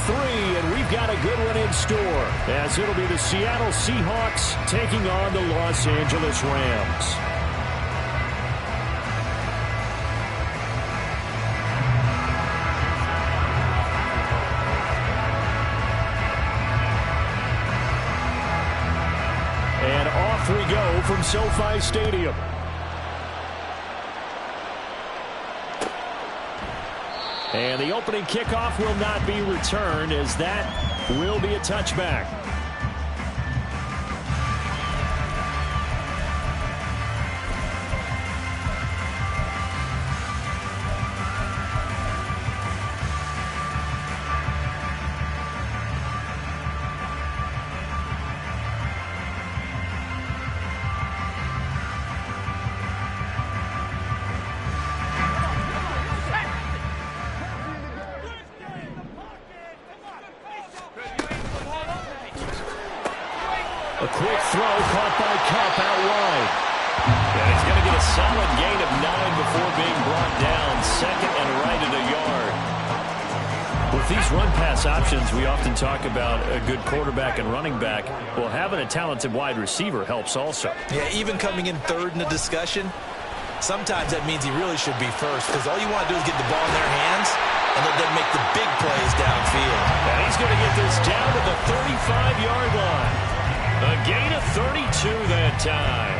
3, and we've got a good one in store, as it'll be the Seattle Seahawks taking on the Los Angeles Rams. And off we go from SoFi Stadium. And the opening kickoff will not be returned, as that will be a touchback. A quick throw caught by Cup out wide. And he's going to get a solid gain of 9 before being brought down. Second and right at a yard. With these run-pass options, we often talk about a good quarterback and running back. Well, having a talented wide receiver helps also. Yeah, even coming in third in the discussion, sometimes that means he really should be first, because all you want to do is get the ball in their hands and let them make the big plays downfield. And he's going to get this down to the 35-yard line. A gain of 32 that time.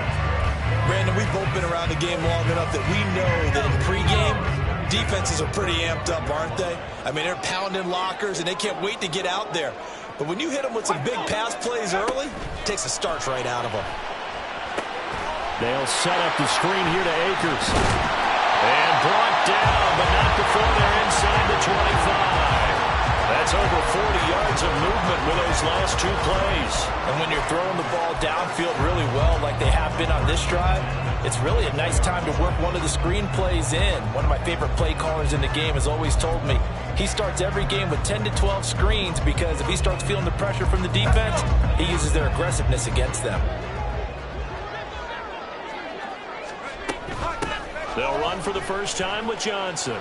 Brandon, we've both been around the game long enough that we know that in pregame, defenses are pretty amped up, aren't they? I mean, they're pounding lockers, and they can't wait to get out there. But when you hit them with some big pass plays early, it takes the starch right out of them. They'll set up the screen here to Akers. And brought down, but not before they're inside the 25. That's over 40 yards of movement with those last 2 plays. And when you're throwing the ball downfield really well like they have been on this drive, it's really a nice time to work one of the screen plays in. One of my favorite play callers in the game has always told me he starts every game with 10 to 12 screens, because if he starts feeling the pressure from the defense, he uses their aggressiveness against them. They'll run for the first time with Johnson.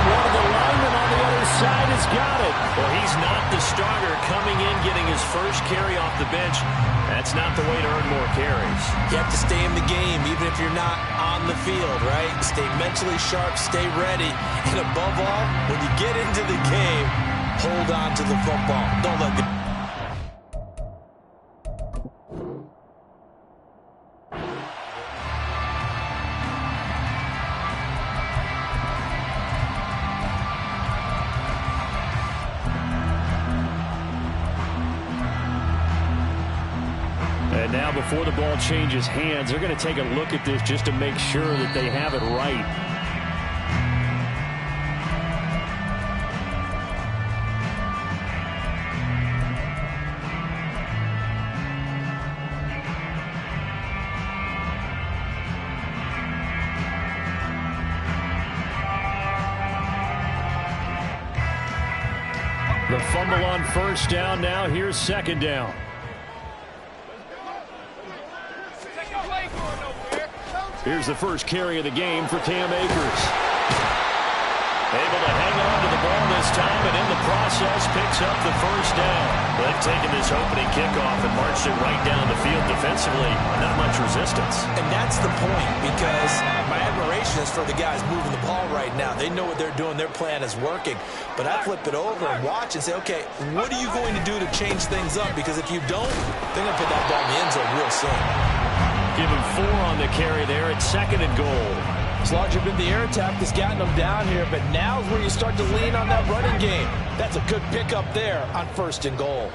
One of the linemen on the other side has got it. Well, he's not the starter coming in, getting his first carry off the bench. That's not the way to earn more carries. You have to stay in the game, even if you're not on the field, right? Stay mentally sharp, stay ready. And above all, when you get into the game, hold on to the football. Don't let the... And now before the ball changes hands, they're going to take a look at this just to make sure that they have it right. The fumble on first down. Now here's second down. Here's the first carry of the game for Cam Akers. Able to hang on to the ball this time, and in the process picks up the first down. They've taken this opening kickoff and marched it right down the field defensively. Not much resistance. And that's the point, because my admiration is for the guys moving the ball right now. They know what they're doing. Their plan is working. But I flip it over and watch and say, okay, what are you going to do to change things up? Because if you don't, they're going to put that ball in the end zone real soon. Give him 4 on the carry there at second and goal. As large as the air attack has gotten them down here, but now is where you start to lean on that running game. That's a good pickup there on first and goal.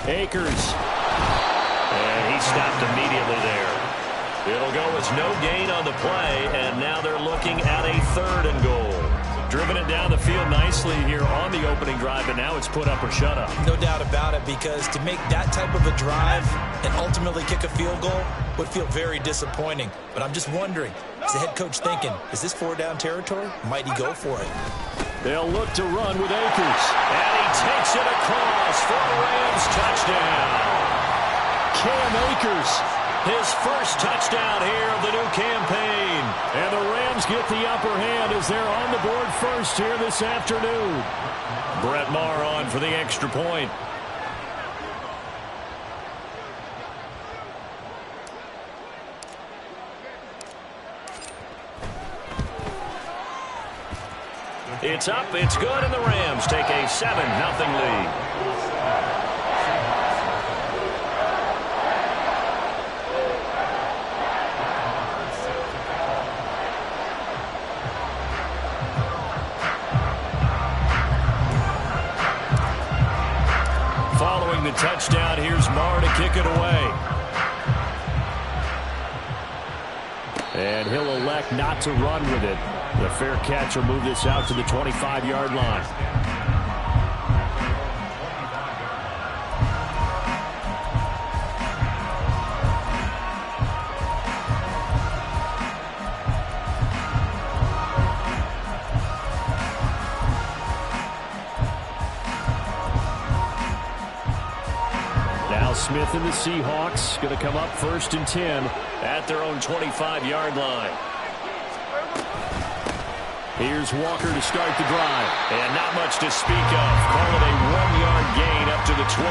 Akers. And he stopped immediately there. It'll go as no gain on the play, and now they're looking at a third and goal. Driven it down the field nicely here on the opening drive, and now it's put up or shut up. No doubt about it, because to make that type of a drive and ultimately kick a field goal would feel very disappointing. But I'm just wondering, is the head coach thinking, is this 4-down territory? Might he go for it? They'll look to run with Akers. And he takes it across for a Rams touchdown. Cam Akers His first touchdown here of the new campaign. And the Rams get the upper hand as they're on the board first here this afternoon. Brett Maher on for the extra point. It's up, it's good, and the Rams take a 7-0 lead. Following the touchdown, here's Maher to kick it away. And he'll elect not to run with it. The fair catch will move this out to the 25-yard line. Now Smith and the Seahawks going to come up 1st and 10 at their own 25-yard line. Here's Walker to start the drive. And not much to speak of. Call it a 1-yard gain up to the 26.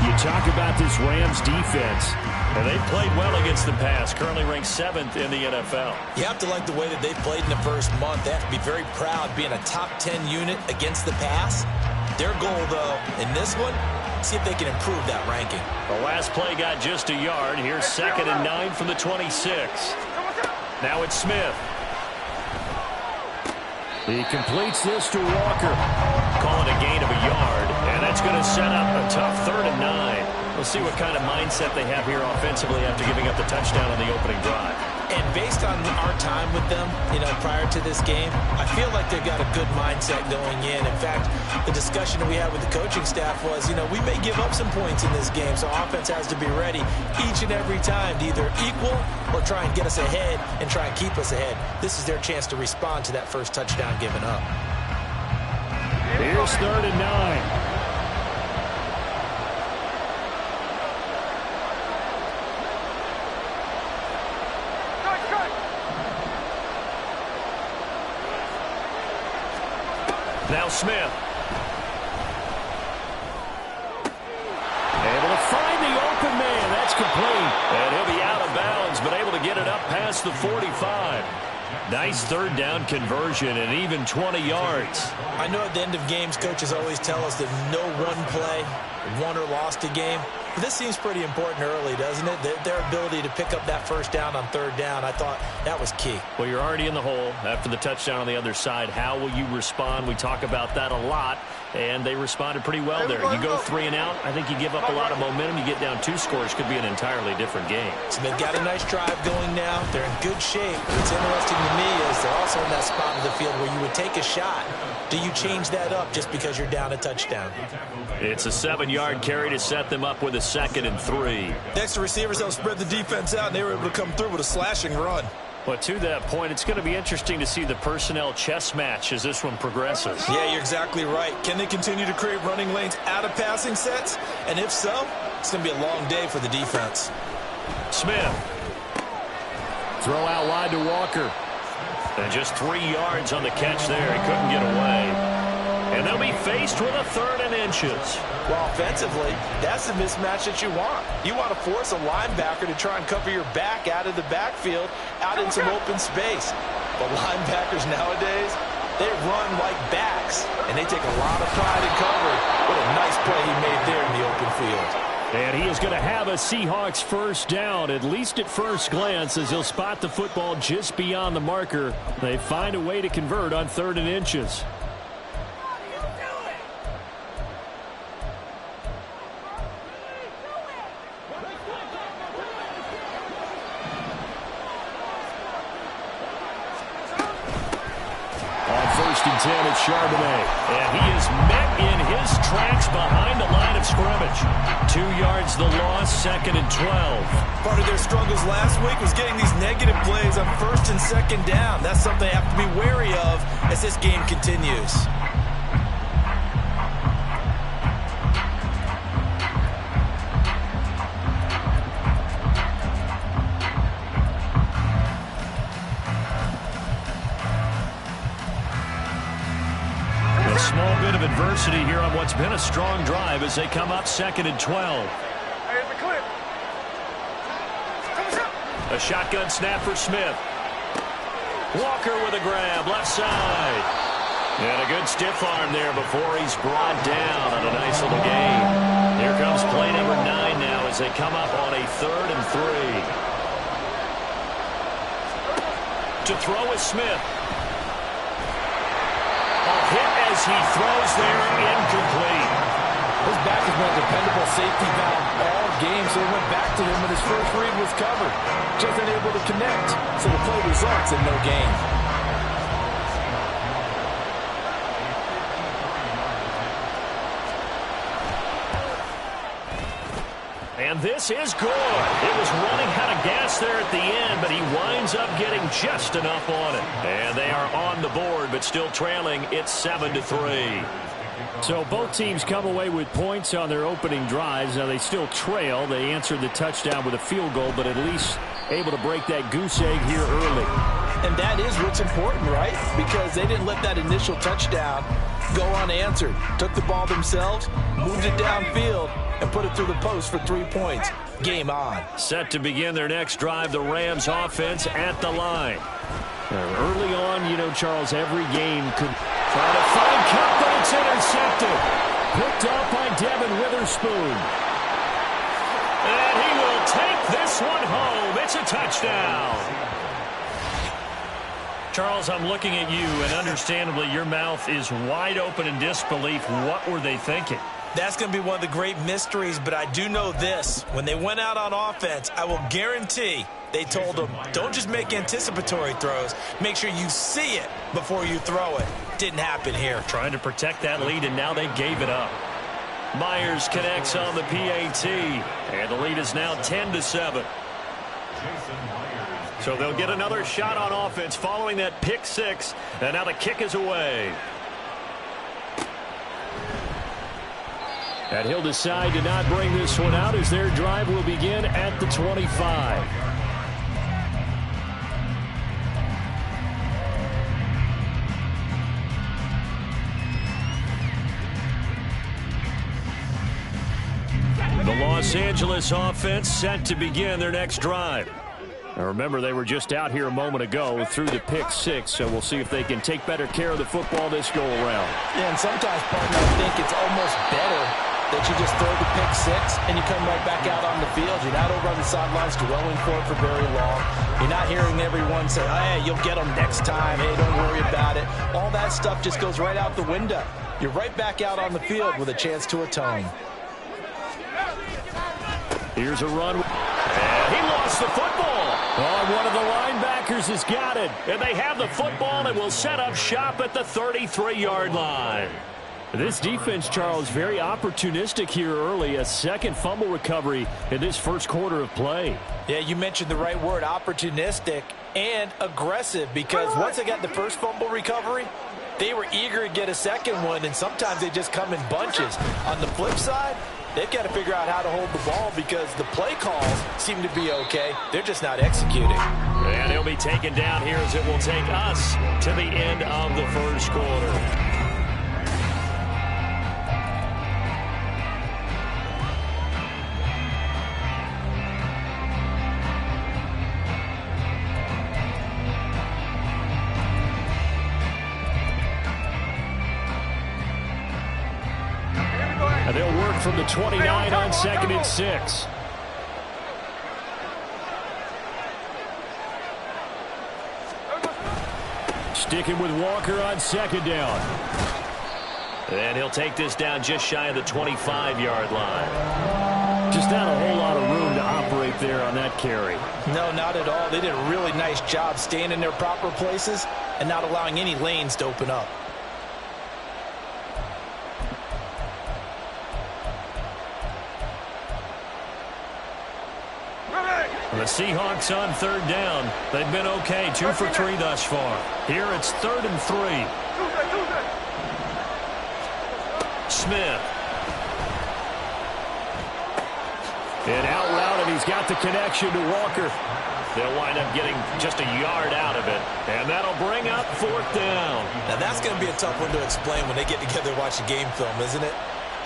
You talk about this Rams defense. And they've played well against the pass. Currently ranked 7th in the NFL. You have to like the way that they've played in the first month. They have to be very proud being a top 10 unit against the pass. Their goal, though, in this one, see if they can improve that ranking. The last play got just a yard. Here's 2nd and 9 from the 26. Now it's Smith. He completes this to Walker. Call it a gain of a yard, and that's going to set up a tough 3rd and 9. We'll see what kind of mindset they have here offensively after giving up the touchdown on the opening drive. And based on our time with them, prior to this game, I feel like they've got a good mindset going in. In fact, the discussion that we had with the coaching staff was, we may give up some points in this game, so offense has to be ready each and every time to either equal or try and get us ahead and try and keep us ahead. This is their chance to respond to that first touchdown given up. Here's 3rd and 9. Now Smith. Able to find the open man. That's complete. And he'll be out of bounds, but able to get it up past the 45. Nice 3rd down conversion and even 20 yards. I know at the end of games, coaches always tell us that no one play won or lost a game. But this seems pretty important early, doesn't it? Their ability to pick up that first down on 3rd down, I thought that was key. Well, you're already in the hole after the touchdown on the other side. How will you respond? We talk about that a lot, and they responded pretty well there. You go 3 and out, I think you give up a lot of momentum. You get down 2 scores, could be an entirely different game. Smith got a nice drive going now. They're in good shape. What's interesting to me is they're also in that spot of the field where you would take a shot. Do you change that up just because you're down a touchdown? It's a 7-yard carry to set them up with a 2nd and 3. Next, the receivers helped spread the defense out, and they were able to come through with a slashing run. But to that point, it's going to be interesting to see the personnel chess match as this one progresses. Yeah, you're exactly right. Can they continue to create running lanes out of passing sets? And if so, it's going to be a long day for the defense. Smith. Throw out wide to Walker. And just 3 yards on the catch there. He couldn't get away. And they'll be faced with a 3rd and inches. Well, offensively, that's the mismatch that you want. You want to force a linebacker to try and cover your back out of the backfield, out in some open space. But linebackers nowadays, they run like backs, and they take a lot of pride in coverage. What a nice play he made there in the open field. And he is going to have a Seahawks 1st down, at least at first glance, as he'll spot the football just beyond the marker. They find a way to convert on 3rd and inches. On 1st and 10, it's Charbonnet. And he is met in his tracks behind the line of scrimmage. 2 yards the loss, 2nd and 12. Part of their struggles last week was getting these negative plays on 1st and 2nd down. That's something they have to be wary of as this game continues. intensity here on what's been a strong drive as they come up 2nd and 12. A shotgun snap for Smith. Walker with a grab, left side. And a good stiff arm there before he's brought down on a nice little gain. Here comes play number 9 now as they come up on a 3rd and 3. To throw is Smith. A hit as he throws there, incomplete. His back has been a dependable safety valve all game, so he went back to him when his first read was covered. Just unable to connect, so the play results in no gain. And this is good. It was running out of gas there at the end, but he winds up getting just enough on it. And they are on the board, but still trailing. It's 7-3. So both teams come away with points on their opening drives. Now they still trail. They answered the touchdown with a field goal, but at least able to break that goose egg here early. And that is what's important, right? Because they didn't let that initial touchdown go unanswered. Took the ball themselves, moved it downfield, and put it through the post for 3 points. Game on. Set to begin their next drive, the Rams offense at the line. Early on, you know, Charles, every game could try to find Cup, but it's intercepted. Picked up by Devin Witherspoon. And he will take this one home. It's a touchdown. Charles, I'm looking at you, and understandably, your mouth is wide open in disbelief. What were they thinking? That's going to be one of the great mysteries, but I do know this. When they went out on offense, I will guarantee they told them, don't just make anticipatory throws. Make sure you see it before you throw it. Didn't happen here. Trying to protect that lead, and now they gave it up. Myers connects on the PAT, and the lead is now 10-7. So they'll get another shot on offense following that pick 6, and now the kick is away. And he'll decide to not bring this one out as their drive will begin at the 25. The Los Angeles offense set to begin their next drive. Now remember, they were just out here a moment ago through the pick 6, so we'll see if they can take better care of the football this go around. Yeah, and sometimes, partner, I think it's almost better that you just throw the pick 6 and you come right back out on the field. You're not over on the sidelines dwelling for it for very long. You're not hearing everyone say, hey, you'll get them next time. Hey, don't worry about it. All that stuff just goes right out the window. You're right back out on the field with a chance to atone. Here's a run. And he lost the football. Oh, one of the linebackers has got it. And they have the football and will set up shop at the 33-yard line. This defense, Charles, very opportunistic here early. A second fumble recovery in this first quarter of play. Yeah, you mentioned the right word, opportunistic and aggressive, because once they got the first fumble recovery, they were eager to get a second one, and sometimes they just come in bunches. On the flip side, they've got to figure out how to hold the ball because the play calls seem to be okay. They're just not executing. And he'll be taken down here as it will take us to the end of the first quarter. And they'll work from the 29 on 2nd and 6. Sticking with Walker on 2nd down. And he'll take this down just shy of the 25-yard line. Just not a whole lot of room to operate there on that carry. No, not at all. They did a really nice job staying in their proper places and not allowing any lanes to open up. The Seahawks on 3rd down. They've been okay, 2 for 3 thus far. Here it's 3rd and 3. Smith. And out route, and he's got the connection to Walker. They'll wind up getting just a yard out of it. And that'll bring up 4th down. Now, that's going to be a tough one to explain when they get together and watch a game film, isn't it?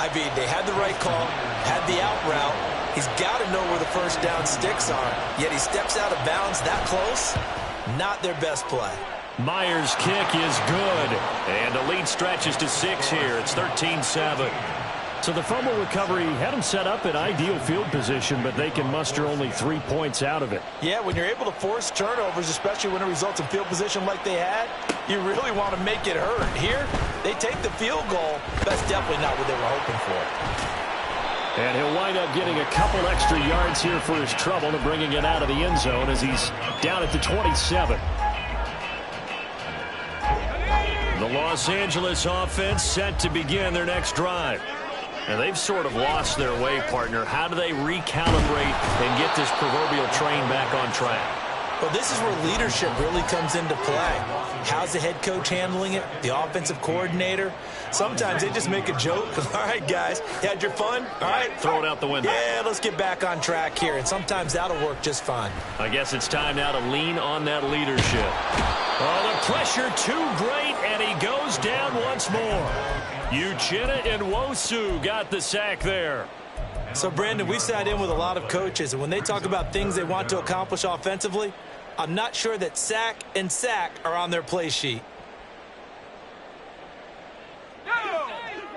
I mean, they had the right call, had the out route. He's got to know where the first down sticks are. Yet he steps out of bounds that close. Not their best play. Myers' kick is good. And the lead stretches to 6 here. It's 13-7. So the fumble recovery had them set up in ideal field position, but they can muster only 3 points out of it. Yeah, when you're able to force turnovers, especially when it results in field position like they had, you really want to make it hurt. Here, they take the field goal. That's definitely not what they were hoping for. And he'll wind up getting a couple extra yards here for his trouble and bringing it out of the end zone as he's down at the 27. The Los Angeles offense set to begin their next drive. And they've sort of lost their way, partner. How do they recalibrate and get this proverbial train back on track? Well, this is where leadership really comes into play. How's the head coach handling it? The offensive coordinator? Sometimes they just make a joke. All right, guys, you had your fun? All right. Throw it out the window. Yeah, let's get back on track here. And sometimes that'll work just fine. I guess it's time now to lean on that leadership. Oh, the pressure too great, and he goes down once more. Uchenna and Nwosu got the sack there. So, Brandon, we sat in with a lot of coaches, and when they talk about things they want to accomplish offensively, I'm not sure that sack and sack are on their play sheet.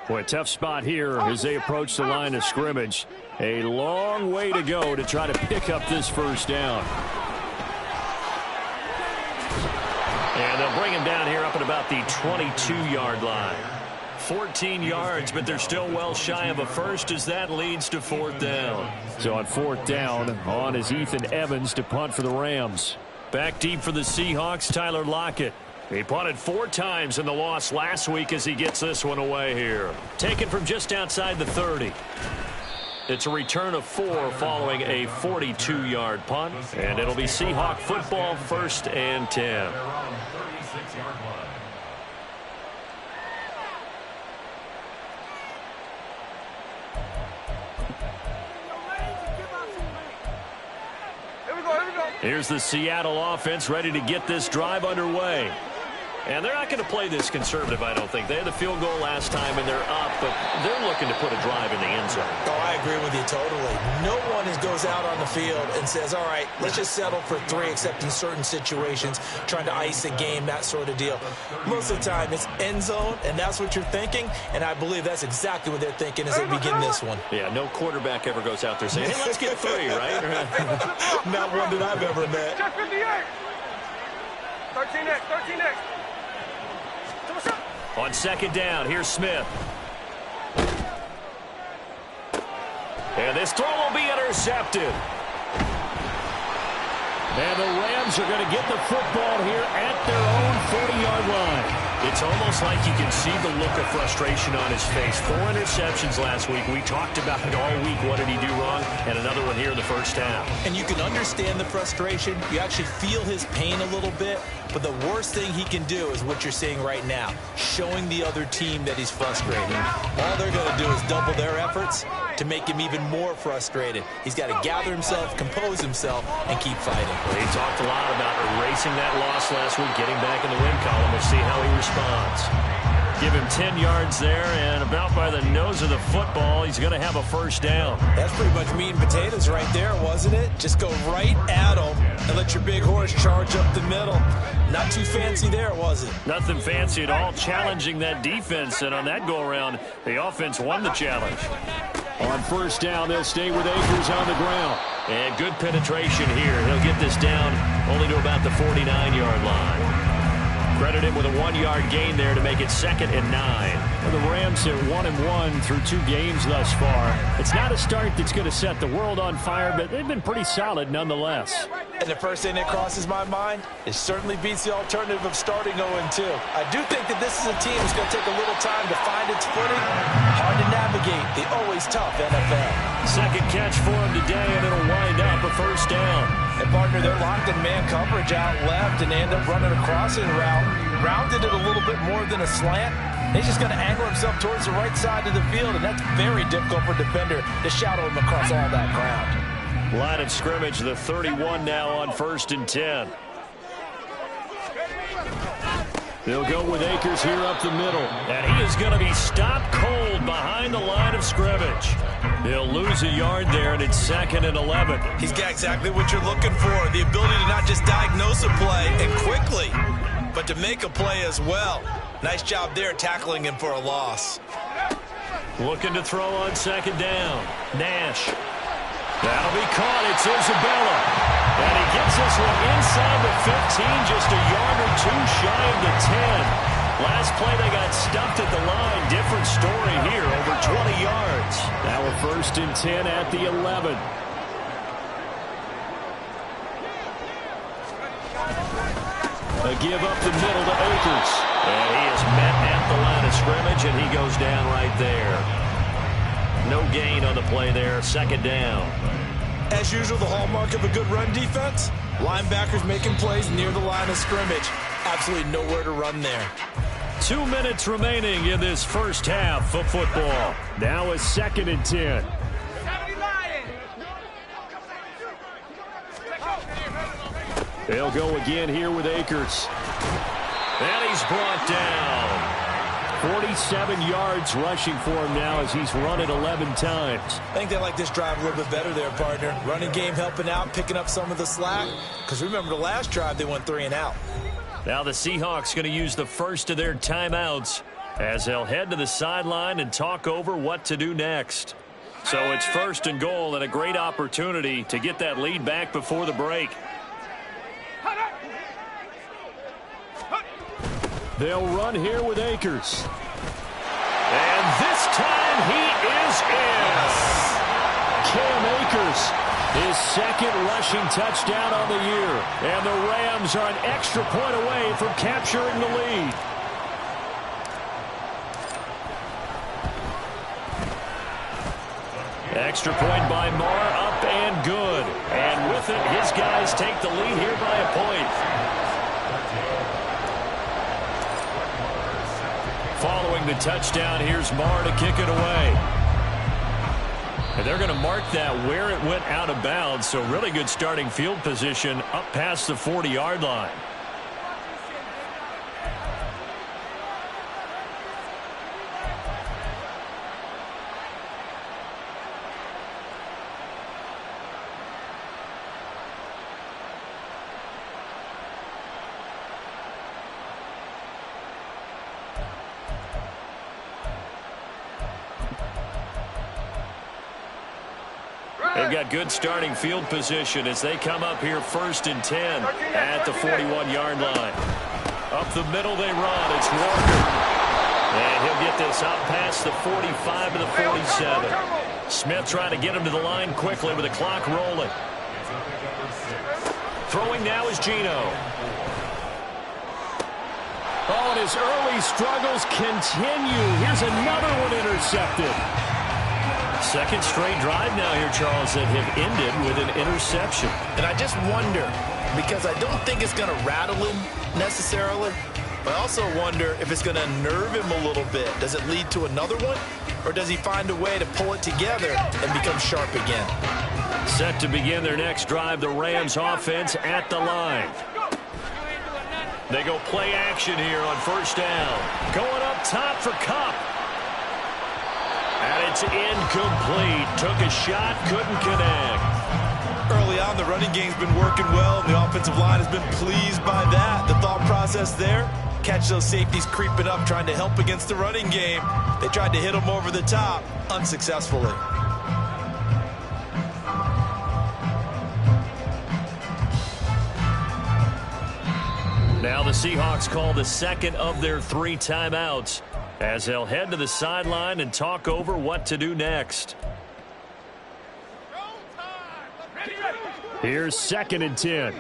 Boy, a tough spot here as they approach the line of scrimmage. A long way to go to try to pick up this first down. And they'll bring him down here up at about the 22-yard line. 14 yards, but they're still well shy of a first as that leads to 4th down. So on 4th down, on is Ethan Evans to punt for the Rams. Back deep for the Seahawks, Tyler Lockett. He punted 4 times in the loss last week as he gets this one away here. Taken from just outside the 30. It's a return of 4 following a 42-yard punt, and it'll be Seahawk football 1st and 10. Here's the Seattle offense ready to get this drive underway. And they're not going to play this conservative, I don't think. They had the field goal last time, and they're up, but they're looking to put a drive in the end zone. Oh, I agree with you totally. No one goes out on the field and says, all right, let's just settle for 3, except in certain situations, trying to ice a game, that sort of deal. Most of the time, it's end zone, and that's what you're thinking, and I believe that's exactly what they're thinking as they begin this one. Yeah, no quarterback ever goes out there saying, hey, let's get 3, right? Not one that I've ever met. Check 58. 13X, 13X. On 2nd down, here's Smith. And this throw will be intercepted. And the Rams are going to get the football here at their own 40-yard line. It's almost like you can see the look of frustration on his face. 4 interceptions last week. We talked about it all week. What did he do wrong? And another one here in the first half. And you can understand the frustration. You actually feel his pain a little bit. But the worst thing he can do is what you're seeing right now, showing the other team that he's frustrated. All they're going to do is double their efforts to make him even more frustrated. He's got to gather himself, compose himself, and keep fighting. Well, he talked a lot about erasing that loss last week, getting back in the win column. We'll see how he responds. Give him 10 yards there, and about by the nose of the football, he's going to have a first down. That's pretty much meat and potatoes right there, wasn't it? Just go right at him and let your big horse charge up the middle. Not too fancy there, was it? Nothing fancy at all, challenging that defense, and on that go-around, the offense won the challenge. On first down, they'll stay with Akers on the ground. And good penetration here. He'll get this down only to about the 49-yard line. Credit him with a 1-yard gain there to make it 2nd and 9. Well, the Rams are 1-1 through 2 games thus far. It's not a start that's going to set the world on fire, but they've been pretty solid nonetheless. And the first thing that crosses my mind, it certainly beats the alternative of starting 0-2. I do think that this is a team that's going to take a little time to find its footing. Hard to navigate the always tough NFL. Second catch for him today, and it'll wind up a first down. And, partner, they're locked in man coverage out left, and they end up running a crossing route. Rounded it a little bit more than a slant. He's just going to angle himself towards the right side of the field, and that's very difficult for a defender to shadow him across all that ground. Line of scrimmage, the 31 now on 1st and 10. They'll go with Akers here up the middle. And he is going to be stopped cold behind the line of scrimmage. They'll lose a yard there, and it's 2nd and 11. He's got exactly what you're looking for, the ability to not just diagnose a play and quickly, but to make a play as well. Nice job there tackling him for a loss. Looking to throw on 2nd down. Nash. That'll be caught. It's Isabella. And he gets this one inside the 15, just a yard or two shy of the 10. Last play they got stumped at the line. Different story here, over 20 yards. Now a 1st and 10 at the 11. A give up the middle to Akers. And he is met at the line of scrimmage, and he goes down right there. No gain on the play there, 2nd down. As usual, the hallmark of a good run defense, linebackers making plays near the line of scrimmage. Absolutely nowhere to run there. 2 minutes remaining in this first half of football. Now a 2nd and 10. They'll go again here with Akers. And he's brought down. 47 yards rushing for him now as he's run it 11 times. I think they like this drive a little bit better there, partner. Running game helping out, picking up some of the slack. Because remember the last drive, they went 3 and out. Now the Seahawks going to use the first of their timeouts as they'll head to the sideline and talk over what to do next. So it's 1st and goal and a great opportunity to get that lead back before the break. They'll run here with Akers. And this time he is in. Cam Akers, his 2nd rushing touchdown on the year. And the Rams are an extra point away from capturing the lead. Extra point by Marr, up and good. And with it, his guys take the lead here by a point. Following the touchdown, here's Marr to kick it away. And they're going to mark that where it went out of bounds, so really good starting field position up past the 40-yard line. They've got good starting field position as they come up here 1st and 10 at the 41-yard line. Up the middle they run. It's Walker. And he'll get this up past the 45 to the 47. Smith trying to get him to the line quickly with the clock rolling. Throwing now is Geno. Oh, and his early struggles continue. Here's another one intercepted. 2nd straight drive now here, Charles, that have ended with an interception. And I just wonder, because I don't think it's going to rattle him necessarily, but I also wonder if it's going to nerve him a little bit. Does it lead to another one? Or does he find a way to pull it together and become sharp again? Set to begin their next drive, the Rams offense at the line. They go play action here on 1st down. Going up top for Kupp. And it's incomplete. Took a shot, couldn't connect. Early on, the running game's been working well, and the offensive line has been pleased by that. The thought process there, catch those safeties creeping up, trying to help against the running game. They tried to hit them over the top, unsuccessfully. Now the Seahawks call the 2nd of their 3 timeouts as they'll head to the sideline and talk over what to do next. Here's 2nd and 10.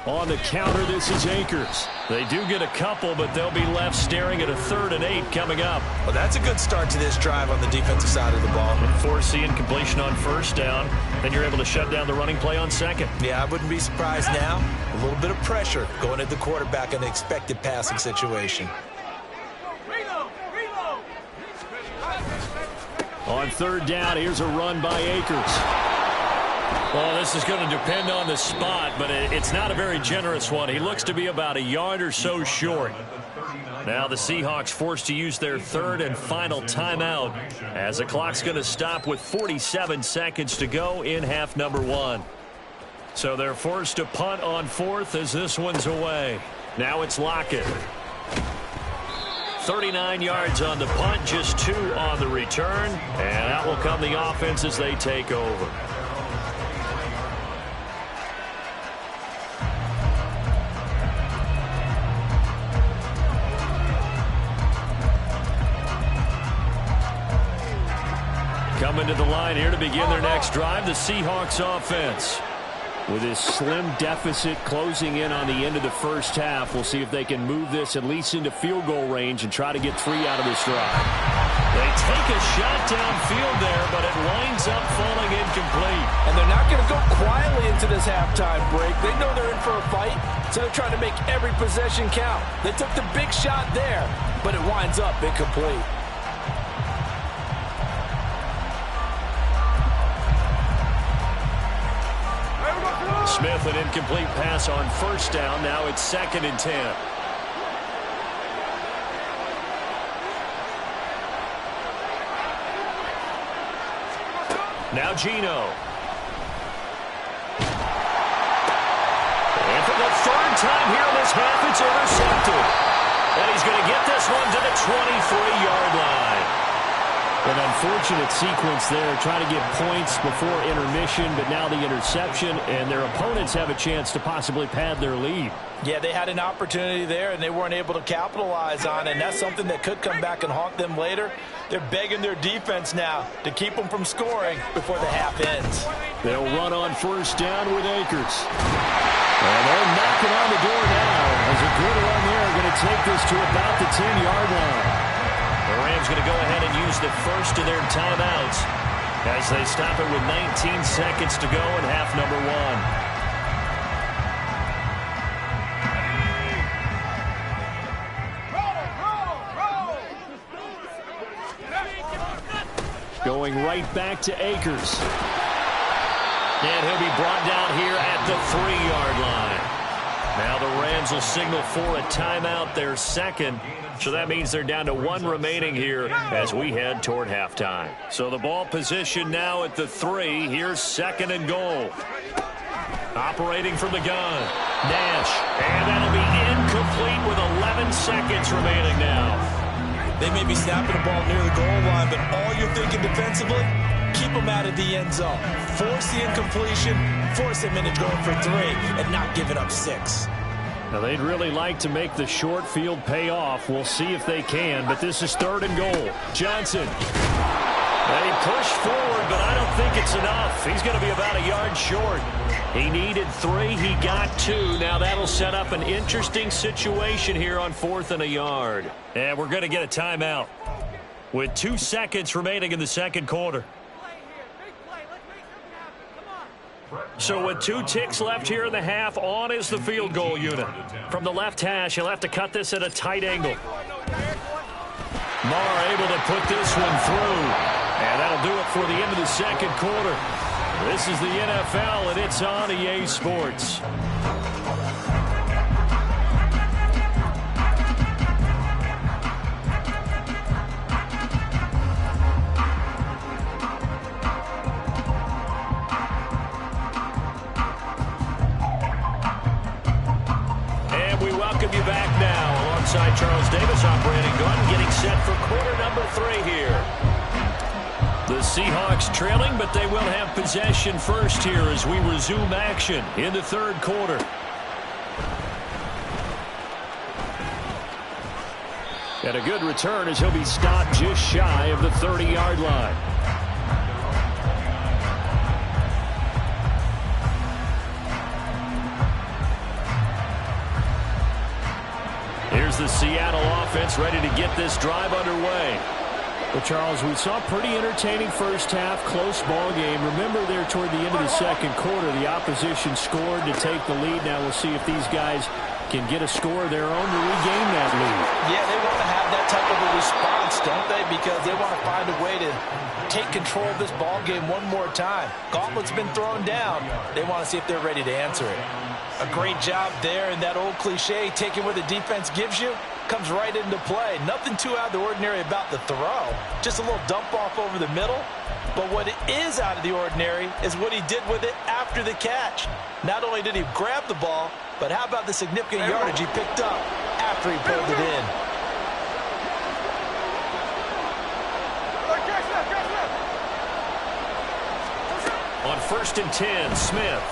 On the counter, this is Akers. They do get a couple, but they'll be left staring at a 3rd and 8 coming up. Well, that's a good start to this drive on the defensive side of the ball. Forcing completion on 1st down, then you're able to shut down the running play on 2nd. Yeah, I wouldn't be surprised now. A little bit of pressure going at the quarterback in the expected passing situation. On third down, here's a run by Akers. Well, this is going to depend on the spot, but it's not a very generous one. He looks to be about a yard or so short. Now the Seahawks forced to use their third and final timeout as the clock's going to stop with 47 seconds to go in half number one. So they're forced to punt on fourth as this one's away. Now it's Lockett. 39 yards on the punt, just 2 on the return. And out will come the offense as they take over. Coming to the line here to begin their next drive, the Seahawks offense. With this slim deficit closing in on the end of the first half, we'll see if they can move this at least into field goal range and try to get 3 out of this drive. They take a shot downfield there, but it winds up falling incomplete. And they're not going to go quietly into this halftime break. They know they're in for a fight, so they're trying to make every possession count. They took the big shot there, but it winds up incomplete. Smith, an incomplete pass on first down. Now it's 2nd and 10. Now Geno. And for the third time here in this half, it's intercepted. And he's going to get this one to the 23-yard line. An unfortunate sequence there, trying to get points before intermission, but now the interception, and their opponents have a chance to possibly pad their lead. Yeah, they had an opportunity there, and they weren't able to capitalize on it, and that's something that could come back and haunt them later. They're begging their defense now to keep them from scoring before the half ends. They'll run on first down with Akers. And they're knocking on the door now as a good run there, going to take this to about the 10-yard line. The Rams going to go ahead and use the first of their timeouts as they stop it with 19 seconds to go in half number one. Going right back to Akers. And he'll be brought down here at the 3-yard line. Now the Rams will signal for a timeout, their second. So that means they're down to 1 remaining here as we head toward halftime. So the ball position now at the 3. Here's 2nd and goal. Operating from the gun. Nash. And that'll be incomplete with 11 seconds remaining now. They may be snapping the ball near the goal line, but all you're thinking defensively, keep them out of the end zone. Force the incompletion, force them into going for 3, and not give it up 6. Now, they'd really like to make the short field pay off. We'll see if they can, but this is 3rd and goal. Johnson. They push forward, but I don't think it's enough. He's going to be about a yard short. He needed 3. He got 2. Now that'll set up an interesting situation here on 4th and a yard. And we're going to get a timeout with 2 seconds remaining in the second quarter. So with 2 ticks left here in the half, on is the field goal unit. From the left hash, he'll have to cut this at a tight angle. Marr able to put this one through. And that'll do it for the end of the second quarter. This is the NFL, and it's on EA Sports. Welcome you back now. Alongside Charles Davis, I'm Brandon Gunn, getting set for quarter number 3 here. The Seahawks trailing, but they will have possession first here as we resume action in the third quarter. And a good return as he'll be stopped just shy of the 30-yard line. Here's the Seattle offense ready to get this drive underway. Well, Charles, we saw a pretty entertaining first half, close ball game. Remember there toward the end of the second quarter, the opposition scored to take the lead. Now we'll see if these guys can get a score of their own to regain that lead. Yeah, they want to have that type of a response, don't they? Because they want to find a way to take control of this ball game one more time. Gauntlet's been thrown down. They want to see if they're ready to answer it. A great job there, and that old cliche, taking what the defense gives you, comes right into play. Nothing too out of the ordinary about the throw. Just a little dump off over the middle. But what is out of the ordinary is what he did with it after the catch. Not only did he grab the ball, but how about the significant yardage he picked up after he pulled it in? On 1st and 10, Smith.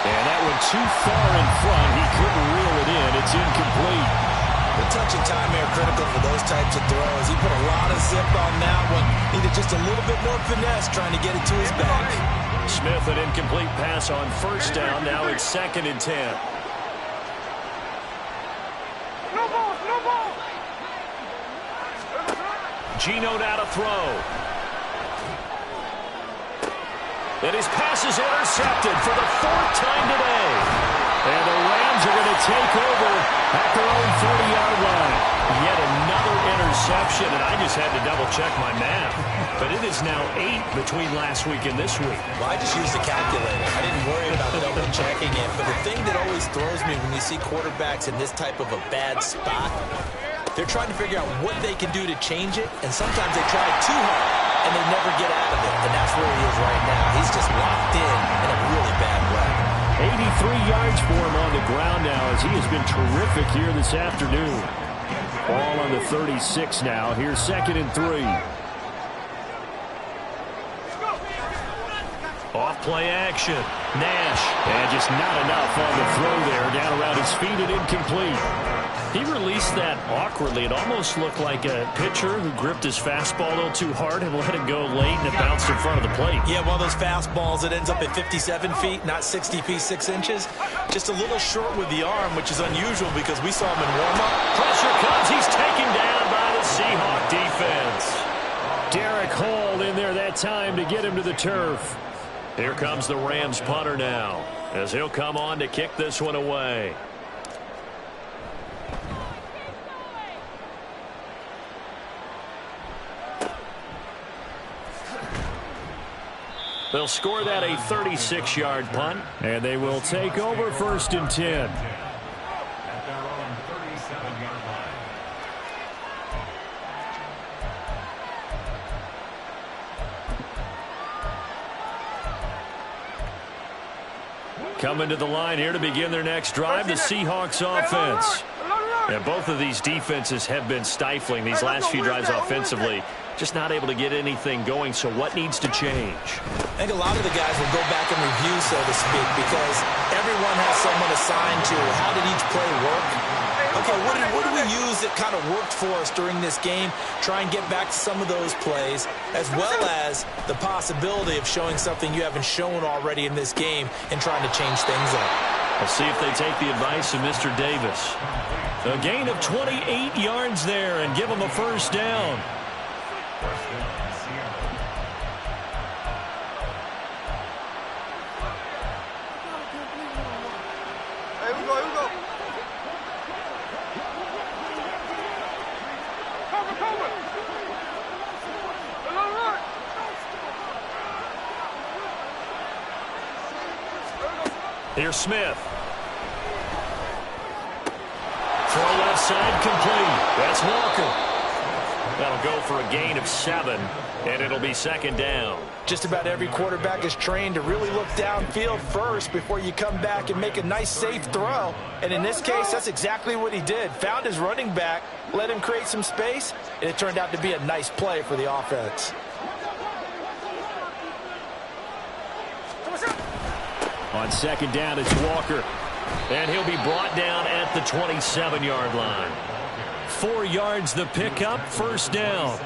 And that one too far in front. He couldn't reel it in. It's incomplete. The touch and time are critical for those types of throws. He put a lot of zip on that one. Needed just a little bit more finesse trying to get it to his back. Smith, an incomplete pass on 1st down. Now it's 2nd and 10. No ball, no ball. Geno now to throw. And his pass is intercepted for the 4th time today. And the Rams are going to take over at their own 40-yard line. Yet another interception, and I just had to double-check my math. But it is now 8 between last week and this week. Well, I just used the calculator. I didn't worry about double-checking it. But the thing that always throws me when you see quarterbacks in this type of a bad spot, they're trying to figure out what they can do to change it, and sometimes they try too hard, and they never get out of it. And that's where he is right now. He's just locked in a really bad way. 83 yards for him on the ground now as he has been terrific here this afternoon. Ball on the 36 now. Here's 2nd and 3. Off play action. Nash. And just not enough on the throw there. Down around his feet and incomplete. He released that awkwardly. It almost looked like a pitcher who gripped his fastball a little too hard and let it go late, and it bounced in front of the plate. Yeah, one of those fastballs that ends up at 57 feet, not 60 feet, 6 inches. Just a little short with the arm, which is unusual because we saw him in warm-up. Pressure comes. He's taken down by the Seahawk defense. Derek Hall in there that time to get him to the turf. Here comes the Rams punter now, as he'll come on to kick this one away. They'll score that a 36-yard punt, and they will take over 1st and 10. Coming to the line here to begin their next drive, the Seahawks offense. And both of these defenses have been stifling these last few drives offensively. Just not able to get anything going, so what needs to change? I think a lot of the guys will go back and review, so to speak, because everyone has someone assigned to how did each play work. Okay, what did we use that kind of worked for us during this game? Try and get back to some of those plays, as well as the possibility of showing something you haven't shown already in this game and trying to change things up. Let's see if they take the advice of Mr. Davis. A gain of 28 yards there and give them a 1st down. Here we go. Cover. All right. Here's Smith. Throw left side complete. That's Walker. That'll go for a gain of 7, and it'll be 2nd down. Just about every quarterback is trained to really look downfield first before you come back and make a nice, safe throw. And in this case, that's exactly what he did. Found his running back, let him create some space, and it turned out to be a nice play for the offense. On 2nd down, it's Walker. And he'll be brought down at the 27-yard line. 4 yards the pickup, 1st down.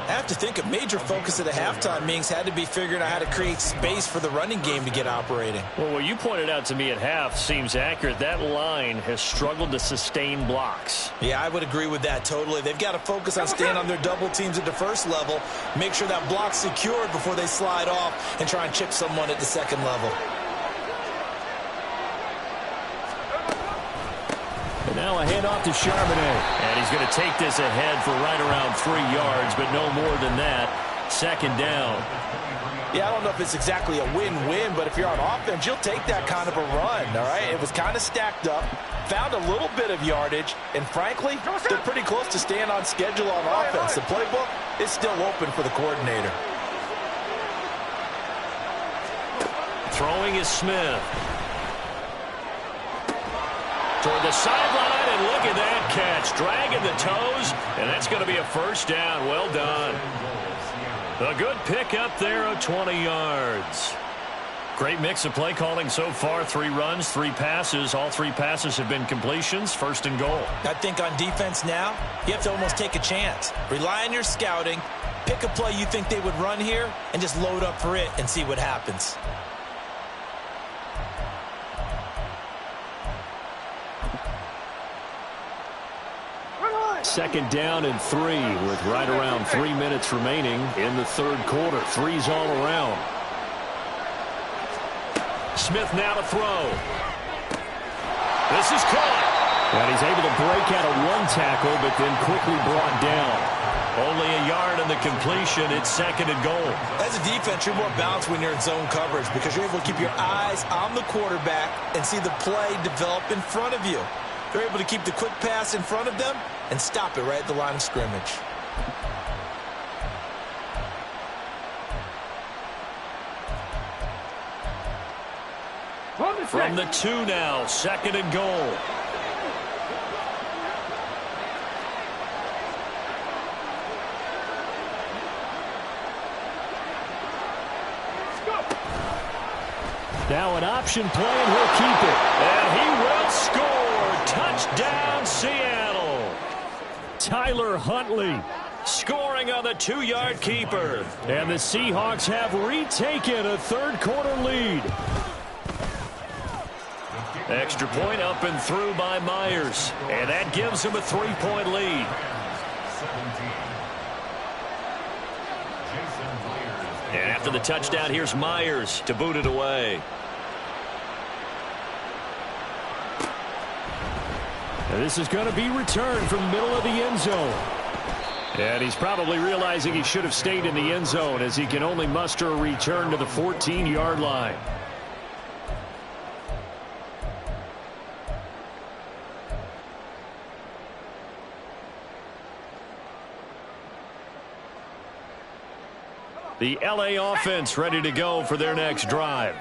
I have to think a major focus at the halftime meetings had to be figuring out how to create space for the running game to get operating. Well, what you pointed out to me at half seems accurate. That line has struggled to sustain blocks. Yeah, I would agree with that totally. They've got to focus on staying on their double teams at the 1st level, make sure that block's secured before they slide off and try and chip someone at the 2nd level. And now a handoff to Charbonnet. And he's going to take this ahead for right around 3 yards, but no more than that. Second down. Yeah, I don't know if it's exactly a win-win, but if you're on offense, you'll take that kind of a run, all right? It was kind of stacked up, found a little bit of yardage, and frankly, they're pretty close to staying on schedule on offense. The playbook is still open for the coordinator. Throwing is Smith. Toward the sideline, and look at that catch. Dragging the toes, and that's going to be a first down. Well done. A good pickup there of 20 yards. Great mix of play calling so far. 3 runs, 3 passes. All 3 passes have been completions. First and goal. I think on defense now, you have to almost take a chance. Rely on your scouting. Pick a play you think they would run here and just load up for it and see what happens. Second down and 3 with right around 3 minutes remaining in the third quarter. 3's all around. Smith now to throw. This is caught. And he's able to break out of 1 tackle, but then quickly brought down. Only a yard on the completion. It's second and goal. As a defense, you're more balanced when you're in zone coverage because you're able to keep your eyes on the quarterback and see the play develop in front of you. They're able to keep the quick pass in front of them and stop it right at the line of scrimmage. From the 2 now, second and goal. Now an option play, and he'll keep it. And he will score. Touchdown, Seattle. Tyler Huntley scoring on the 2-yard keeper. And the Seahawks have retaken a third quarter lead. Extra point up and through by Myers. And that gives him a 3-point lead. And after the touchdown, here's Myers to boot it away. And this is going to be returned from the middle of the end zone. And he's probably realizing he should have stayed in the end zone as he can only muster a return to the 14-yard line. The LA offense ready to go for their next drive.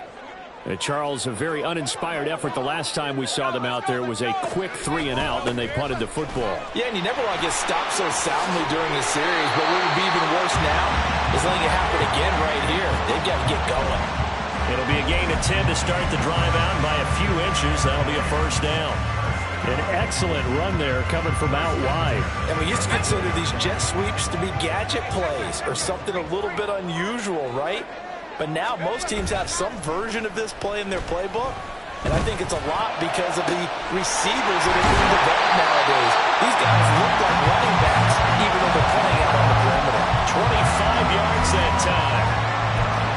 Charles, a very uninspired effort the last time we saw them out there. It was a quick 3 and out, then they punted the football. Yeah, and you never want to get stopped so soundly during the series, but what would be even worse now is letting it happen again right here. They've got to get going. It'll be a gain of 10 to start the drive out by a few inches. That'll be a first down. An excellent run there coming from out wide. And we used to consider these jet sweeps to be gadget plays or something a little bit unusual, right? But now most teams have some version of this play in their playbook. And I think it's a lot because of the receivers that are being developed nowadays. These guys look like running backs, even though they're playing out on the perimeter. 25 yards that time.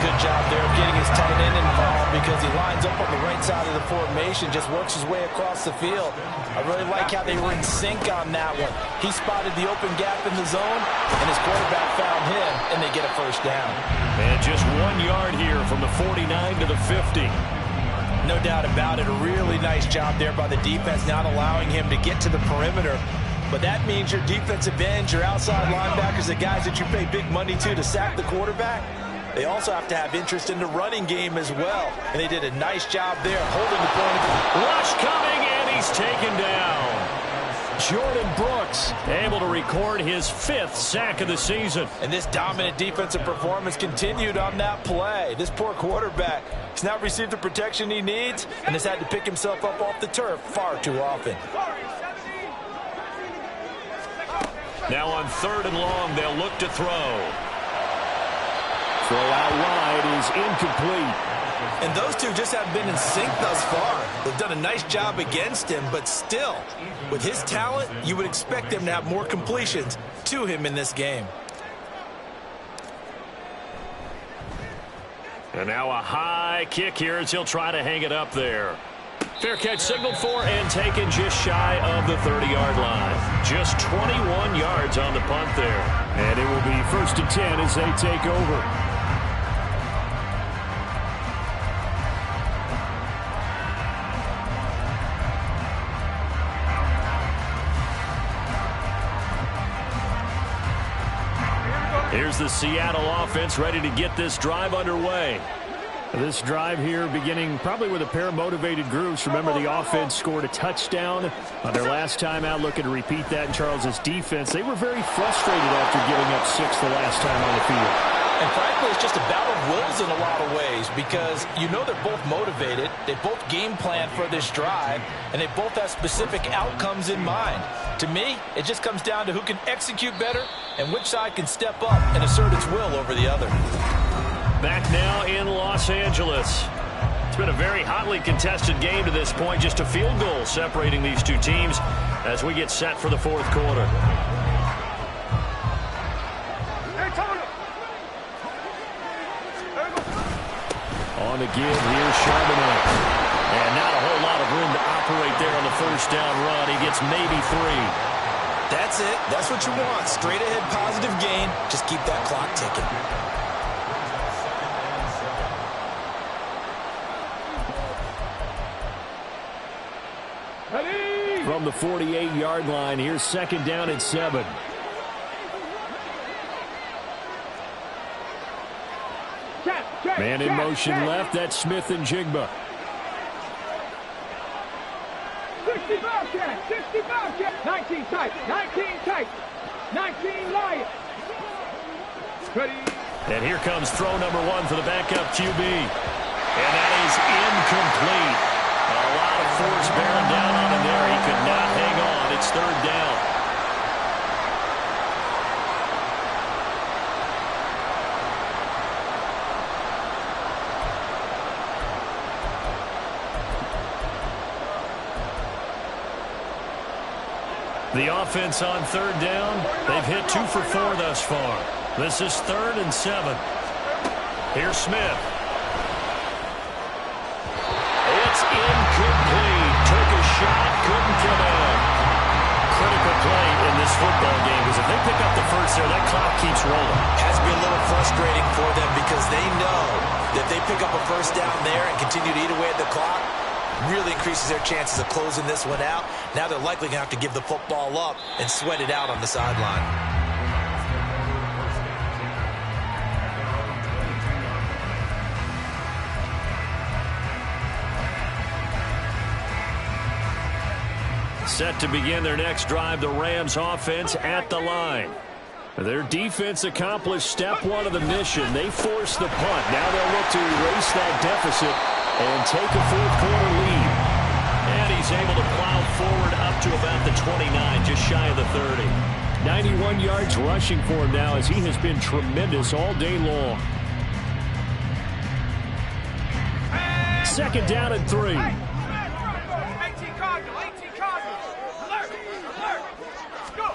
Good job there of getting his tight end involved because he lines up on the right side of the formation, just works his way across the field. I really like how they were in sync on that one. He spotted the open gap in the zone, and his quarterback found him, and they get a first down. And just 1 yard here from the 49 to the 50. No doubt about it. A really nice job there by the defense, not allowing him to get to the perimeter. But that means your defensive ends, your outside linebackers, the guys that you pay big money to sack the quarterback, they also have to have interest in the running game as well. And they did a nice job there holding the point. Rush coming, and he's taken down. Jordan Brooks able to record his 5th sack of the season. And this dominant defensive performance continued on that play. This poor quarterback has not received the protection he needs and has had to pick himself up off the turf far too often. Now on 3rd and long, they'll look to throw. Throw out wide is incomplete. And those two just haven't been in sync thus far. They've done a nice job against him, but still, with his talent, you would expect them to have more completions to him in this game. And now a high kick here as he'll try to hang it up there. Fair catch signaled for and taken just shy of the 30-yard line. Just 21 yards on the punt there. And it will be 1st and 10 as they take over. Here's the Seattle offense ready to get this drive underway. This drive here beginning probably with a pair of motivated groups. Remember, the offense scored a touchdown on their last time out, looking to repeat that in Charles's defense. They were very frustrated after giving up 6 the last time on the field. And frankly, it's just a battle of wills in a lot of ways because you know they're both motivated. They both game plan for this drive, and they both have specific outcomes in mind. To me, it just comes down to who can execute better and which side can step up and assert its will over the other. Back now in Los Angeles. It's been a very hotly contested game to this point. Just a field goal separating these two teams as we get set for the 4th quarter. On the give, here's Charbonnet. And not a whole lot of room to operate there on the 1st down run. He gets maybe 3. That's it. That's what you want. Straight ahead positive gain. Just keep that clock ticking. From the 48-yard line, here's 2nd down and 7. Man in motion left. That's Smith and Jigba. 65 check, 65 check. 19 tight, 19 tight, 19 Lions. Ready. And here comes throw number 1 for the backup QB. And that is incomplete. A lot of force bearing down on him there. He could not hang on. It's 3rd down. The offense on 3rd down. They've hit 2 for 4 thus far. This is 3rd and 7. Here's Smith. It's incomplete. Took a shot, couldn't come in. Critical play in this football game because if they pick up the first there, that clock keeps rolling. Has to be a little frustrating for them because they know that if they pick up a 1st down there and continue to eat away at the clock, really increases their chances of closing this one out. Now they're likely going to have to give the football up and sweat it out on the sideline. Set to begin their next drive, the Rams offense at the line. Their defense accomplished step 1 of the mission. They forced the punt. Now they'll look to erase that deficit and take a 4th quarter lead. And he's able to plow forward up to about the 29, just shy of the 30. 91 yards rushing for him now as he has been tremendous all day long. 2nd down and 3. 18 Cardinal, 18 Cardinal. Alert, alert. Let's go.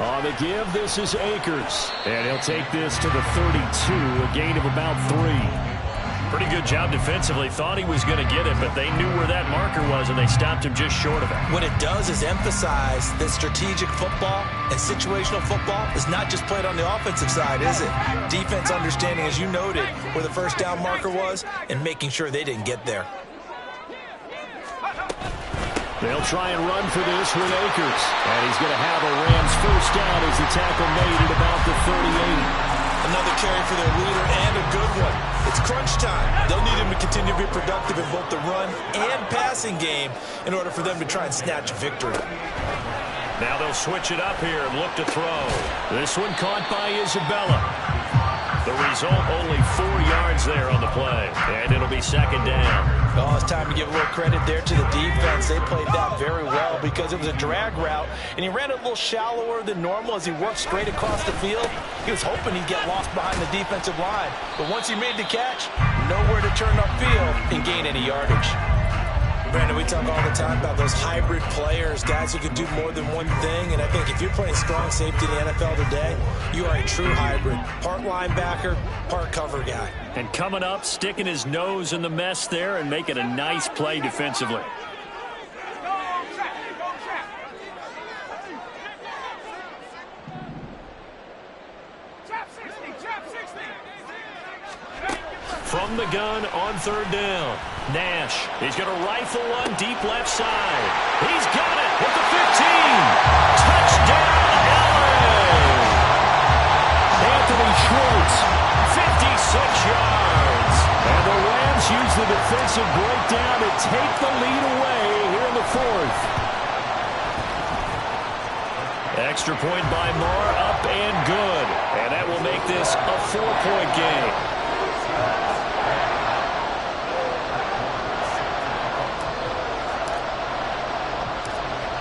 On the give, this is Akers. And he'll take this to the 32, a gain of about 3. Pretty good job defensively. Thought he was going to get it, but they knew where that marker was, and they stopped him just short of it. What it does is emphasize that strategic football and situational football is not just played on the offensive side, is it? Defense understanding, as you noted, where the 1st down marker was and making sure they didn't get there. They'll try and run for this with Akers. And he's going to have a Rams 1st down as the tackle made at about the 38. Another carry for their leader and a good one. It's crunch time. They'll need him to continue to be productive in both the run and passing game in order for them to try and snatch a victory. Now they'll switch it up here and look to throw. This one caught by Isabella. The result, only 4 yards there on the play. And it'll be 2nd down. Oh, it's time to give a little credit there to the defense. They played that very well because it was a drag route, and he ran it a little shallower than normal as he worked straight across the field. He was hoping he'd get lost behind the defensive line. But once he made the catch, nowhere to turn upfield and gain any yardage. Brandon, we talk all the time about those hybrid players, guys who can do more than one thing. And I think if you're playing strong safety in the NFL today, you are a true hybrid. Part linebacker, part cover guy. And coming up, sticking his nose in the mess there and making a nice play defensively. From the gun on third down, Nash. He's going to rifle one deep left side. He's got it with the 15. Touchdown, LA! Anthony Schwartz, 56 yards. And the Rams use the defensive breakdown to take the lead away here in the fourth. Extra point by Marr, up and good. And that will make this a 4-point game.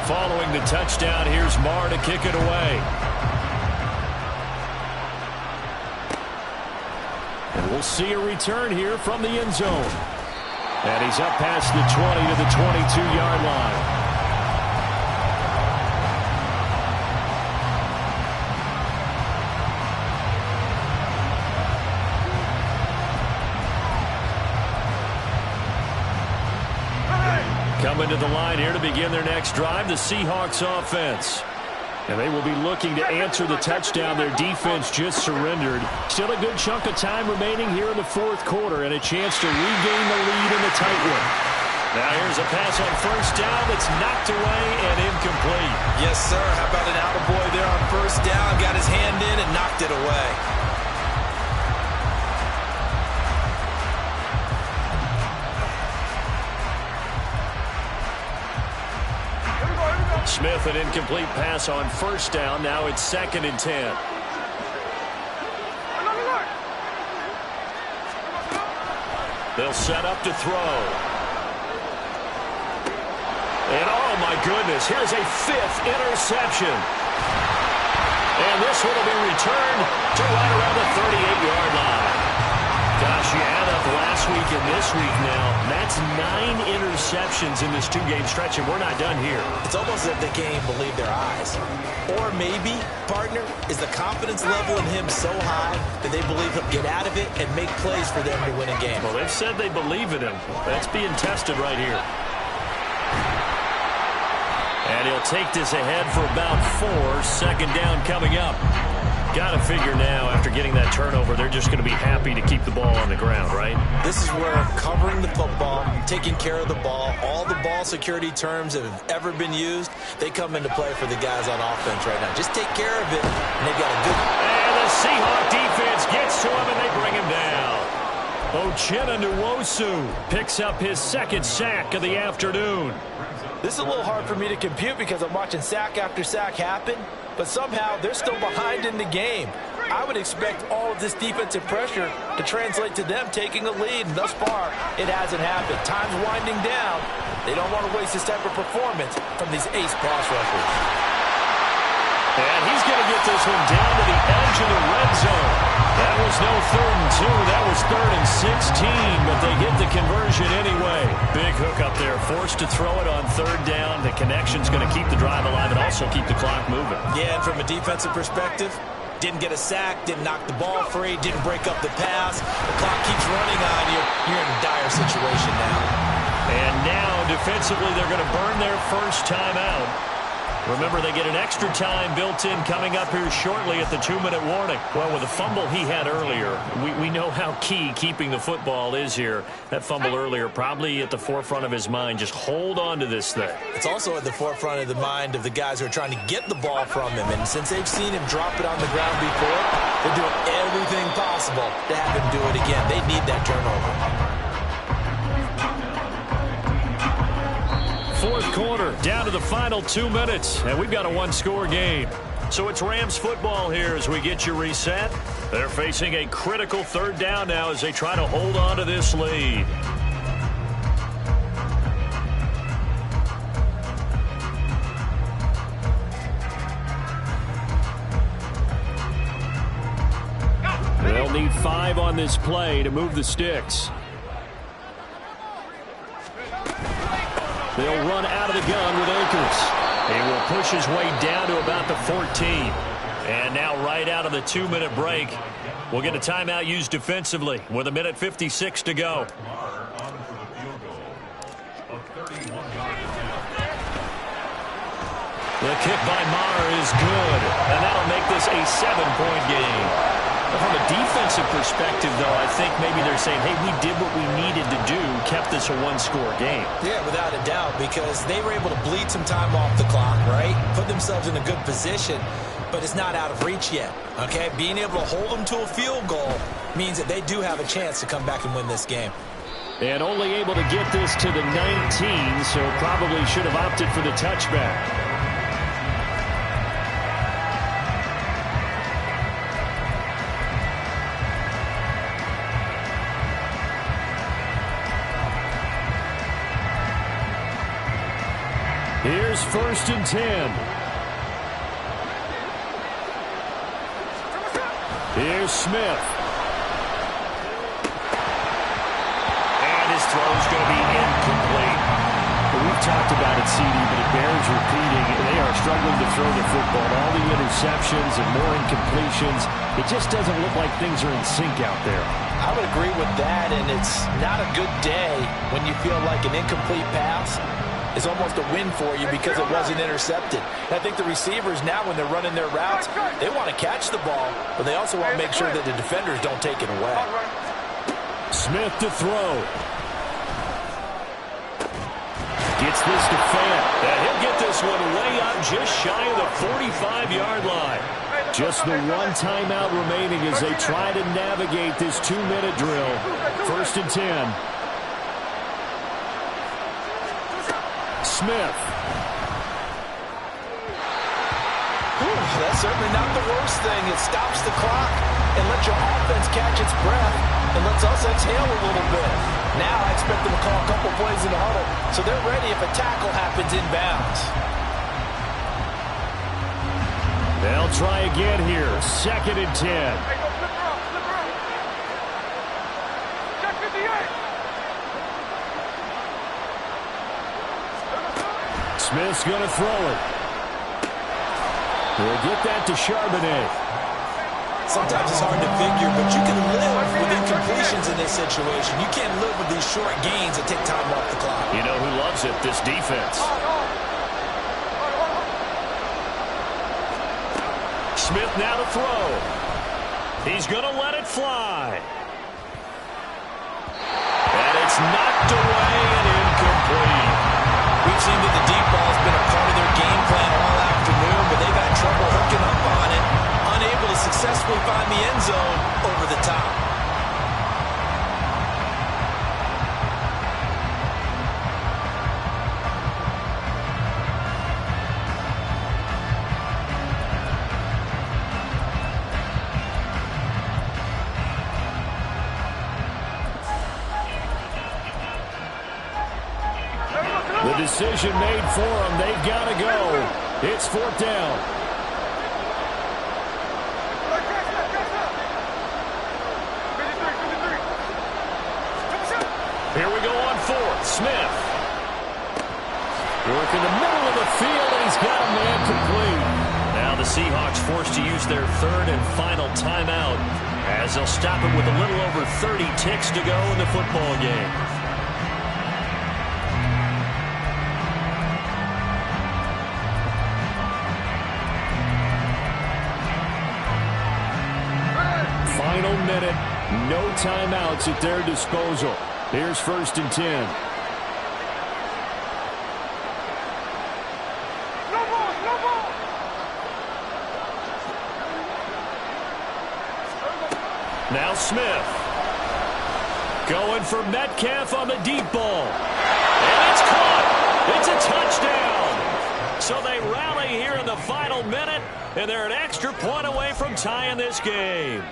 Following the touchdown, here's Marr to kick it away. And we'll see a return here from the end zone. And he's up past the 20 to the 22-yard line. Coming to the line here to begin their next drive, the Seahawks offense. And they will be looking to answer the touchdown their defense just surrendered. Still a good chunk of time remaining here in the fourth quarter and a chance to regain the lead in the tight one. Now here's a pass on first down that's knocked away and incomplete. Yes, sir. How about an attaboy there on first down? Got his hand in and knocked it away. Smith, an incomplete pass on first down. Now it's 2nd and 10. They'll set up to throw. And oh my goodness, here's a 5th interception. And this one will be returned to right around the 38-yard line. Gosh, you add up last week and this week now. That's 9 interceptions in this 2-game stretch, and we're not done here. It's almost as if they can't even believe their eyes. Or maybe, partner, is the confidence level in him so high that they believe he'll get out of it and make plays for them to win a game. Well, they've said they believe in him. That's being tested right here. And he'll take this ahead for about 4. 2nd down coming up. Got to figure now, after getting that turnover, they're just going to be happy to keep the ball on the ground, right? This is where covering the football, taking care of the ball, all the ball security terms that have ever been used, they come into play for the guys on offense right now. Just take care of it, and they've got a good... And the Seahawks defense gets to him, and they bring him down. Uchenna Nwosu picks up his 2nd sack of the afternoon. This is a little hard for me to compute because I'm watching sack after sack happen, but somehow they're still behind in the game. I would expect all of this defensive pressure to translate to them taking a lead, and thus far, it hasn't happened. Time's winding down. They don't want to waste this type of performance from these ace pass rushers. And he's going to get this one down to the edge of the red zone. That was no 3rd and 2. That was 3rd and 16, but they get the conversion anyway. Big hook up there, forced to throw it on 3rd down. The connection's going to keep the drive alive and also keep the clock moving. Yeah, and from a defensive perspective, didn't get a sack, didn't knock the ball free, didn't break up the pass. The clock keeps running on you. You're in a dire situation now. And now, defensively, they're going to burn their first time out. Remember, they get an extra time built in coming up here shortly at the 2-minute warning. Well, with the fumble he had earlier, we know how key keeping the football is here. That fumble earlier probably at the forefront of his mind. Just hold on to this thing. It's also at the forefront of the mind of the guys who are trying to get the ball from him. And since they've seen him drop it on the ground before, they're doing everything possible to have him do it again. They need that turnover. 4th quarter, down to the final 2 minutes, and we've got a 1-score game. So it's Rams football here as we get you reset. They're facing a critical 3rd down now as they try to hold on to this lead. They'll need 5 on this play to move the sticks. They'll run out of the gun with Akers. He will push his way down to about the 14. And now right out of the 2-minute break, we'll get a timeout used defensively with 1:56 to go. The kick by Maher is good, and that'll make this a 7-point game. From a defensive perspective, though, I think maybe they're saying, hey, we did what we needed to do, kept this a one-score game. Yeah, without a doubt, because they were able to bleed some time off the clock, right? Put themselves in a good position, but it's not out of reach yet, okay? Being able to hold them to a field goal means that they do have a chance to come back and win this game. And only able to get this to the 19, so probably should have opted for the touchback. Here's 1st and 10. Here's Smith. And his throw's going to be incomplete. Well, we've talked about it, CD, but it bears repeating. They are struggling to throw the football. All the interceptions and more incompletions. It just doesn't look like things are in sync out there. I would agree with that, and it's not a good day when you feel like an incomplete pass is almost a win for you because it wasn't intercepted. And I think the receivers now, when they're running their routes, they want to catch the ball, but they also want to make sure that the defenders don't take it away. Smith to throw. Gets this to Fant. And he'll get this one way up just shy of the 45-yard line. Just the one timeout remaining as they try to navigate this 2-minute drill. 1st and 10. Smith. That's certainly not the worst thing. It stops the clock and lets your offense catch its breath and lets us exhale a little bit. Now I expect them to call a couple plays in the huddle so they're ready if a tackle happens inbounds. They'll try again here. 2nd and 10. Check 58. Smith's going to throw it. We'll get that to Charbonnet. Sometimes it's hard to figure, but you can live with incompletions in this situation. You can't live with these short gains that take time off the clock. You know who loves it? This defense. Smith now to throw. He's going to let it fly. And it's knocked away and incomplete. We've seen that the deep ball has been a part of their game plan all afternoon, but they've had trouble hooking up on it, unable to successfully find the end zone over the top. The decision made for them. They've got to go. It's 4th down. Here we go on 4th. Smith. Work in the middle of the field, and he's got a man complete. Now the Seahawks forced to use their 3rd and final timeout as they'll stop it with a little over 30 ticks to go in the football game. Final minute, no timeouts at their disposal. Here's 1st and 10. No ball. Now Smith. Going for Metcalf on the deep ball. And it's caught. It's a touchdown. So they rally here in the final minute, and they're an extra point away from tying this game.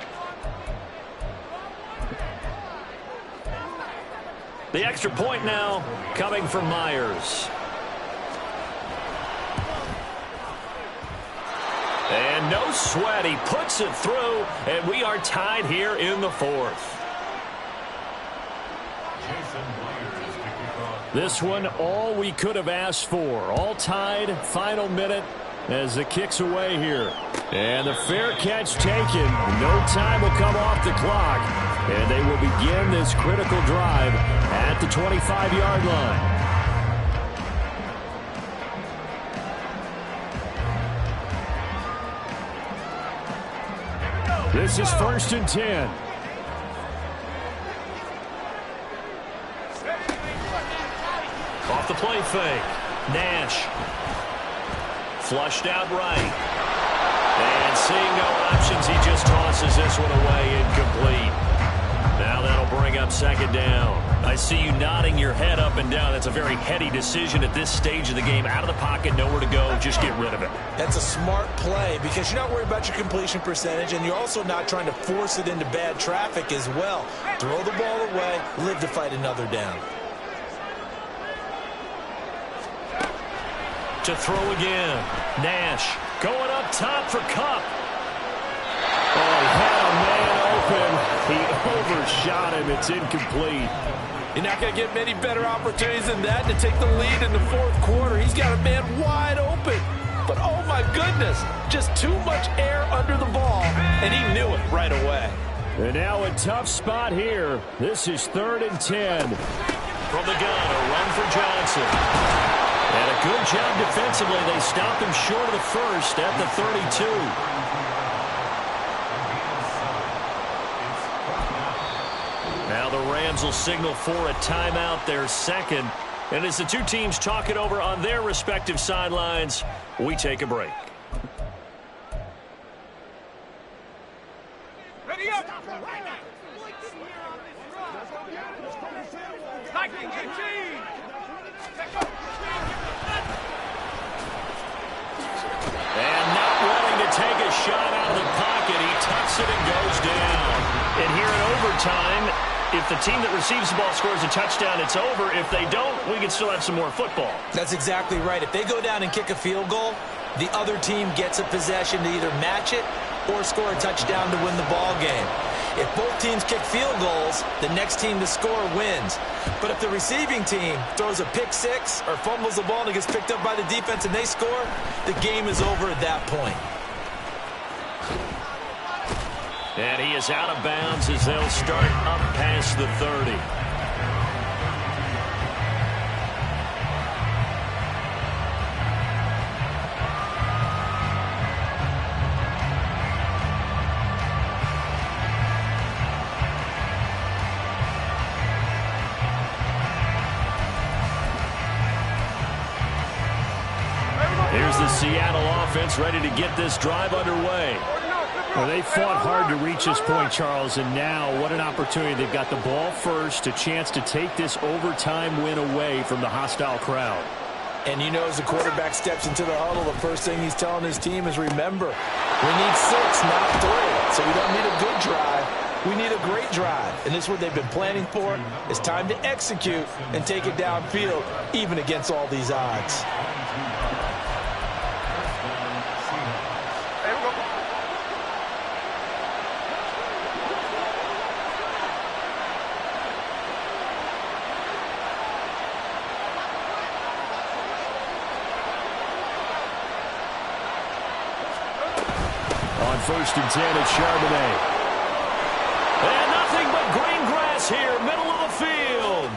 The extra point now coming from Myers. And no sweat. He puts it through, and we are tied here in the 4th. Jason Myers to kick off This one, all we could have asked for. All tied, final minute as the kick's away here. And the fair catch taken. No time will come off the clock. And they will begin this critical drive at the 25-yard line. This is 1st and 10. Off the play fake. Nash. Flushed out right. And seeing no options, he just tosses this one away incomplete. Now that'll bring up 2nd down. I see you nodding your head up and down. That's a very heady decision at this stage of the game. Out of the pocket, nowhere to go. Just get rid of it. That's a smart play because you're not worried about your completion percentage, and you're also not trying to force it into bad traffic as well. Throw the ball away, live to fight another down. To throw again. Nash going up top for Kupp. Oh, he had a man open. He overshot him. It's incomplete. You're not going to get many better opportunities than that to take the lead in the 4th quarter. He's got a man wide open. But, oh, my goodness, just too much air under the ball, and he knew it right away. And now a tough spot here. This is 3rd and 10. From the gun, a run for Johnson. And a good job defensively. They stopped him short of the first at the 32. Now the Rams will signal for a timeout, their 2nd. And as the two teams talk it over on their respective sidelines, we take a break. Ready up! And not wanting to take a shot out of the pocket, he tucks it and goes down. And here in overtime, if the team that receives the ball scores a touchdown, it's over. If they don't, we can still have some more football. That's exactly right. If they go down and kick a field goal, the other team gets a possession to either match it or score a touchdown to win the ball game. If both teams kick field goals, the next team to score wins. But if the receiving team throws a pick six or fumbles the ball and it gets picked up by the defense and they score, the game is over at that point. And he is out of bounds as they'll start up past the 30. Here's the Seattle offense ready to get this drive underway. Well, they fought hard to reach this point, Charles, and now what an opportunity. They've got the ball first, a chance to take this overtime win away from the hostile crowd. And you know, as the quarterback steps into the huddle, the first thing he's telling his team is, remember, we need 6, not 3. So we don't need a good drive. We need a great drive. And this is what they've been planning for. It's time to execute and take it downfield, even against all these odds. On 1st and 10, it's Charbonnet. And nothing but green grass here, middle of the field.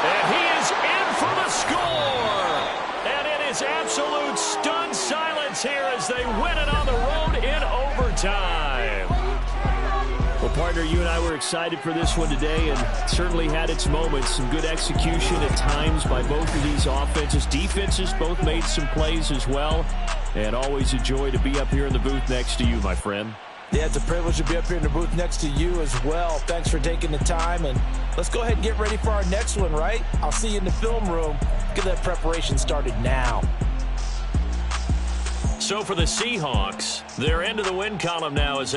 And he is in for the score. And it is absolute stunned silence here as they win it on the road in overtime. Well, partner, you and I were excited for this one today, and certainly had its moments. Some good execution at times by both of these offenses. Defenses both made some plays as well. And always a joy to be up here in the booth next to you, my friend. Yeah, it's a privilege to be up here in the booth next to you as well. Thanks for taking the time, and let's go ahead and get ready for our next one, right? I'll see you in the film room. Get that preparation started now. So for the Seahawks, they're into the win column now as they